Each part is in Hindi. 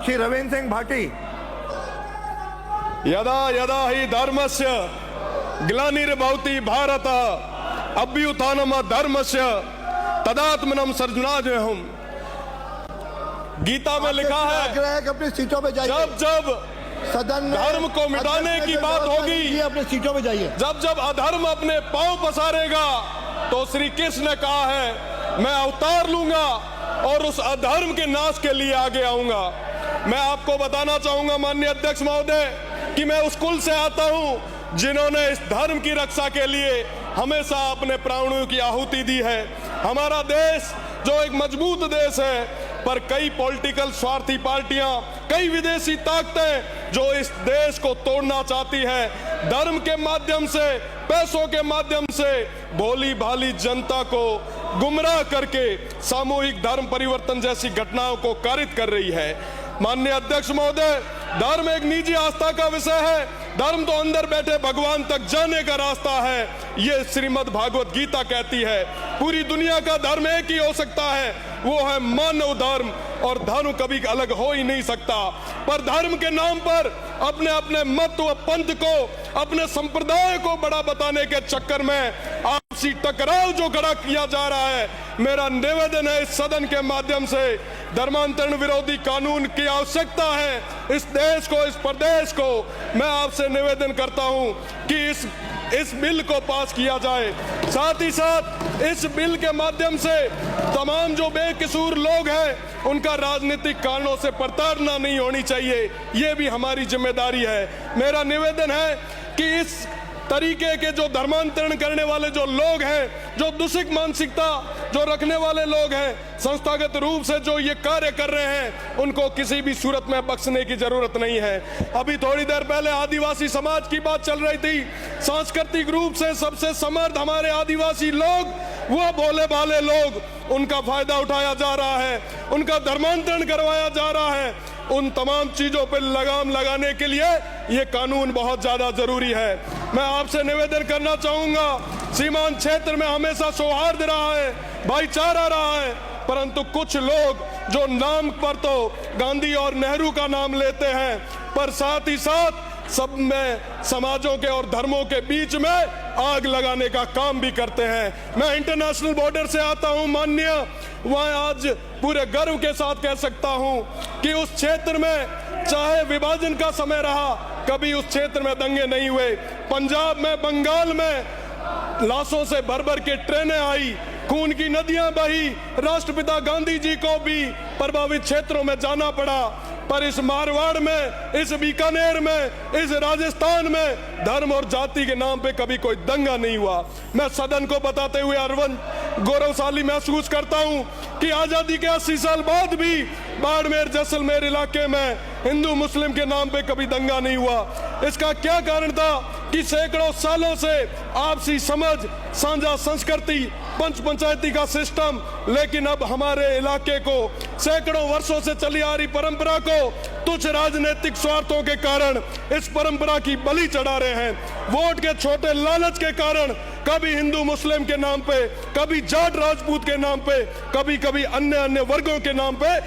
श्री रवीन्द्र सिंह भाटी। यदा यदा हि धर्मस्य ग्लानिर्भवति भारत अभ्युत्थानम धर्मस्य तदात्मनम सर्वनाशनम्। गीता में लिखा है कि अपनी सीटों पे जाइए। जब जब सदन धर्म को मिटाने की बात होगी, अपनी सीटों पे जाइए। जब जब अधर्म अपने पांव पसारेगा, तो श्री कृष्ण ने कहा है मैं अवतार लूंगा और उस अधर्म के नाश के लिए आगे आऊंगा। मैं आपको बताना चाहूंगा माननीय अध्यक्ष महोदय कि मैं उस कुल से आता हूं जिन्होंने इस धर्म की रक्षा के लिए हमेशा अपने प्राणों की आहुति दी है। हमारा देश जो एक मजबूत देश है, पर कई पॉलिटिकल स्वार्थी पार्टियां, कई विदेशी ताकतें जो इस देश को तोड़ना चाहती है, धर्म के माध्यम से, पैसों के माध्यम से भोली भाली जनता को गुमराह करके सामूहिक धर्म परिवर्तन जैसी घटनाओं को कारित कर रही है। माननीय अध्यक्ष महोदय, धर्म एक निजी आस्था का विषय है। धर्म तो अंदर बैठे भगवान तक जाने का रास्ता है, ये श्रीमद् भागवत गीता कहती है। पूरी दुनिया का धर्म एक ही हो सकता है, वो है मानव धर्म, और धर्म कभी अलग हो ही नहीं सकता। पर धर्म के नाम पर अपने अपने मत व पंथ को, अपने संप्रदाय को बड़ा बताने के चक्कर में आपसी टकराव जो खड़ा किया जा रहा है, मेरा निवेदन है इस सदन के माध्यम से धर्मांतरण विरोधी कानून की आवश्यकता है। इस देश को, इस प्रदेश को मैं आपसे निवेदन करता हूं कि इस बिल को पास किया जाए। साथ ही साथ इस बिल के माध्यम से तमाम जो बेकसूर लोग हैं उनका राजनीतिक कारणों से प्रताड़ना नहीं होनी चाहिए, ये भी हमारी जिम्मेदारी है। मेरा निवेदन है कि इस तरीके के जो धर्मांतरण करने वाले जो लोग हैं, जो दूषित मानसिकता जो रखने वाले लोग हैं, संस्थागत रूप से जो ये कार्य कर रहे हैं, उनको किसी भी सूरत में बख्शने की जरूरत नहीं है। अभी थोड़ी देर पहले आदिवासी समाज की बात चल रही थी। सांस्कृतिक रूप से सबसे समर्थ हमारे आदिवासी लोग, वो भोले भाले लोग, उनका फायदा उठाया जा रहा है, उनका धर्मांतरण करवाया जा रहा है। उन तमाम चीजों पर लगाम लगाने के लिए ये कानून बहुत ज्यादा जरूरी है। मैं आपसे निवेदन करना चाहूंगा, सीमांत क्षेत्र में हमेशा सौहार्द रहा है, भाईचारा रहा है, परंतु कुछ लोग जो नाम पर तो गांधी और नेहरू का नाम लेते हैं, पर साथ ही साथ सब में समाजों के और धर्मों के बीच में आग लगाने का काम भी करते हैं। मैं इंटरनेशनल बॉर्डर से आता हूं माननीय, वहां आज पूरे गर्व के साथ कह सकता हूं कि उस क्षेत्र में चाहे विभाजन का समय रहा, कभी उस क्षेत्र में दंगे नहीं हुए। पंजाब में, बंगाल में लाशों से भर भर के ट्रेनें आई, खून की नदियां बही, राष्ट्रपिता गांधी जी को भी प्रभावित क्षेत्रों में जाना पड़ा। पर इस मारवाड़ में, इस बीकानेर में, इस राजस्थान में धर्म और जाति के नाम पे कभी कोई दंगा नहीं हुआ। मैं सदन को बताते हुए अरविंद गौरवशाली महसूस करता हूं कि आजादी के 80 साल बाद भी बाड़मेर, जैसलमेर इलाके में हिंदू मुस्लिम के नाम पे कभी दंगा नहीं हुआ। इसका क्या कारण था कि सैकड़ों सालों से आपसी समझ, साझा संस्कृति, पंच पंचायती का सिस्टम, लेकिन अब हमारे इलाके को सैकड़ों वर्षों से चली आ रही परंपरा को तुच्छ राजनीतिक स्वार्थों के कारण इस परंपरा की बलि चढ़ा रहे हैं। वोट के छोटे लालच के कारण कभी हिंदू मुस्लिम के नाम पे, कभी जाट राजपूत के नाम पे, कभी कभी अन्य वर्गों के नाम पे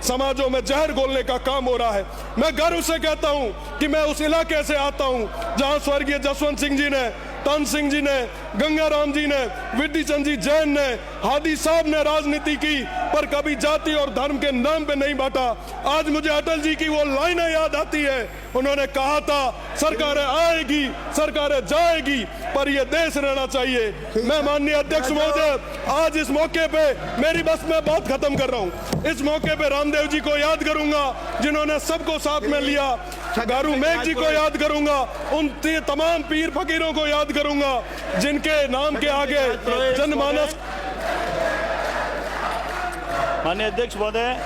समाजों में जहर घोलने का काम हो रहा है। मैं गर्व से कहता हूं कि मैं उस इलाके से आता हूं जहां स्वर्गीय जसवंत सिंह जी ने, तान सिंह जी ने, गंगाराम जी ने, विधि चंद जी जैन ने, हादी साहब ने राजनीति की, पर कभी जाति और धर्म के नाम पे नहीं बांटा। आज मुझे अटल जी की वो लाइनें याद आती है, उन्होंने कहा था सरकारें आएगी, सरकारें जाएगी, पर ये देश रहना चाहिए। मैं माननीय अध्यक्ष महोदय, आज इस मौके पे मेरी बस में बात खत्म कर रहा हूँ। इस मौके पे रामदेव जी को याद करूंगा जिन्होंने सबको साथ में लिया, गारू मेघ जी को याद करूंगा, उन तमाम पीर फकीरों को याद करूंगा जिनके नाम के आगे जनमानस। माननीय अध्यक्ष महोदय,